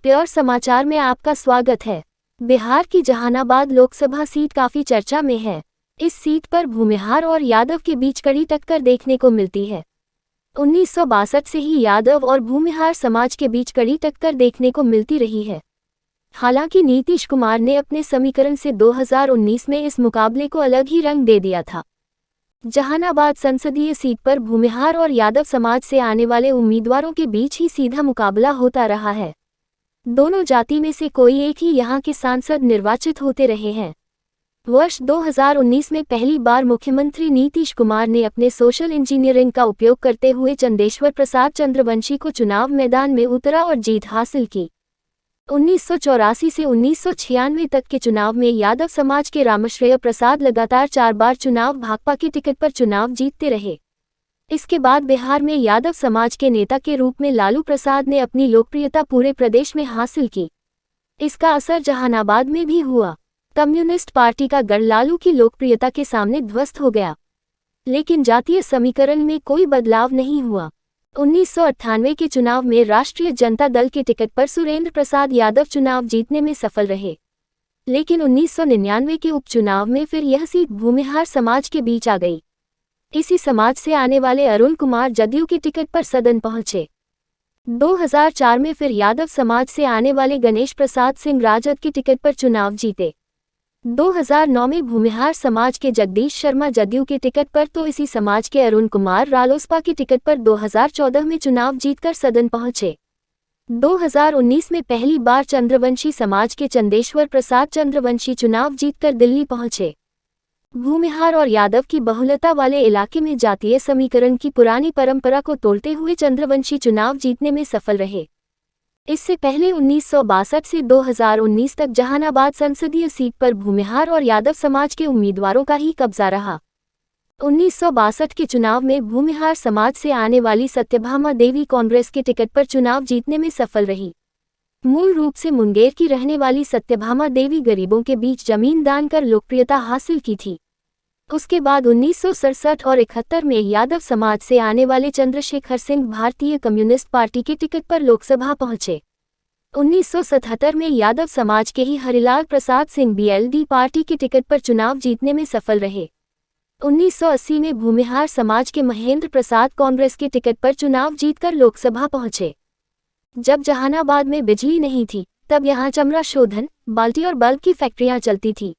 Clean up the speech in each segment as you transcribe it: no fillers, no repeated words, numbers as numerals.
Pure समाचार में आपका स्वागत है। बिहार की जहानाबाद लोकसभा सीट काफी चर्चा में है। इस सीट पर भूमिहार और यादव के बीच कड़ी टक्कर देखने को मिलती है। 1962 से ही यादव और भूमिहार समाज के बीच कड़ी टक्कर देखने को मिलती रही है। हालांकि नीतीश कुमार ने अपने समीकरण से 2019 में इस मुकाबले को अलग ही रंग दे दिया था। जहानाबाद संसदीय सीट पर भूमिहार और यादव समाज से आने वाले उम्मीदवारों के बीच ही सीधा मुकाबला होता रहा है। दोनों जाति में से कोई एक ही यहां के सांसद निर्वाचित होते रहे हैं। वर्ष 2019 में पहली बार मुख्यमंत्री नीतीश कुमार ने अपने सोशल इंजीनियरिंग का उपयोग करते हुए चंदेश्वर प्रसाद चंद्रवंशी को चुनाव मैदान में उतरा और जीत हासिल की। 1984 से 1996 तक के चुनाव में यादव समाज के रामश्रेय प्रसाद लगातार 4 बार चुनाव भाकपा के टिकट पर चुनाव जीतते रहे। इसके बाद बिहार में यादव समाज के नेता के रूप में लालू प्रसाद ने अपनी लोकप्रियता पूरे प्रदेश में हासिल की। इसका असर जहानाबाद में भी हुआ। कम्युनिस्ट पार्टी का गढ़ लालू की लोकप्रियता के सामने ध्वस्त हो गया। लेकिन जातीय समीकरण में कोई बदलाव नहीं हुआ। 1998 के चुनाव में राष्ट्रीय जनता दल के टिकट पर सुरेंद्र प्रसाद यादव चुनाव जीतने में सफल रहे। लेकिन 1999 के उपचुनाव में फिर यह सीट भूमिहार समाज के बीच आ गई। इसी समाज से आने वाले अरुण कुमार जदयू के टिकट पर सदन पहुंचे। 2004 में फिर यादव समाज से आने वाले गणेश प्रसाद सिंह राजद के टिकट पर चुनाव जीते। 2009 में भूमिहार समाज के जगदीश शर्मा जदयू के टिकट पर तो इसी समाज के अरुण कुमार रालोसपा के टिकट पर 2014 में चुनाव जीतकर सदन पहुंचे। 2019 में पहली बार चंद्रवंशी समाज के चंदेश्वर प्रसाद चंद्रवंशी चुनाव जीतकर दिल्ली पहुंचे। भूमिहार और यादव की बहुलता वाले इलाके में जातीय समीकरण की पुरानी परंपरा को तोड़ते हुए चंद्रवंशी चुनाव जीतने में सफल रहे। इससे पहले 1962 से 2019 तक जहानाबाद संसदीय सीट पर भूमिहार और यादव समाज के उम्मीदवारों का ही कब्जा रहा। 1962 के चुनाव में भूमिहार समाज से आने वाली सत्यभामा देवी कांग्रेस के टिकट पर चुनाव जीतने में सफल रही। मूल रूप से मुंगेर की रहने वाली सत्यभामा देवी गरीबों के बीच जमीन दान कर लोकप्रियता हासिल की थी। उसके बाद 1967 और 71 में यादव समाज से आने वाले चंद्रशेखर सिंह भारतीय कम्युनिस्ट पार्टी के टिकट पर लोकसभा पहुंचे। 1977 में यादव समाज के ही हरिलाल प्रसाद सिंह बीएलडी पार्टी के टिकट पर चुनाव जीतने में सफल रहे। 1980 में भूमिहार समाज के महेंद्र प्रसाद कांग्रेस के टिकट पर चुनाव जीतकर लोकसभा पहुंचे। जब जहानाबाद में बिजली नहीं थी, तब यहां चमड़ा शोधन, बाल्टी और बल्ब की फैक्ट्रियां चलती थी।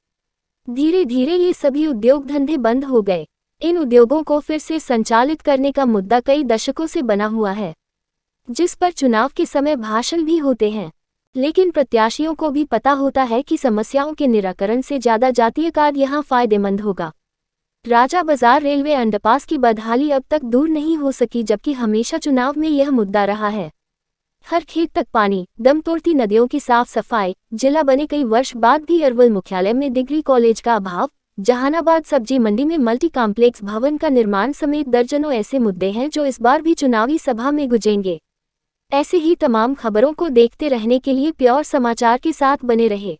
धीरे धीरे ये सभी उद्योग धंधे बंद हो गए। इन उद्योगों को फिर से संचालित करने का मुद्दा कई दशकों से बना हुआ है, जिस पर चुनाव के समय भाषण भी होते हैं। लेकिन प्रत्याशियों को भी पता होता है कि समस्याओं के निराकरण से ज्यादा जातीय कार्ड यहां फायदेमंद होगा। राजा बाजार रेलवे अंडरपास की बदहाली अब तक दूर नहीं हो सकी, जबकि हमेशा चुनाव में यह मुद्दा रहा है। हर खेत तक पानी, दम तोड़ती नदियों की साफ सफाई, जिला बने कई वर्ष बाद भी अरवल मुख्यालय में डिग्री कॉलेज का अभाव, जहानाबाद सब्जी मंडी में मल्टी कॉम्प्लेक्स भवन का निर्माण समेत दर्जनों ऐसे मुद्दे हैं जो इस बार भी चुनावी सभा में गुंजेंगे। ऐसे ही तमाम खबरों को देखते रहने के लिए प्योर समाचार के साथ बने रहे।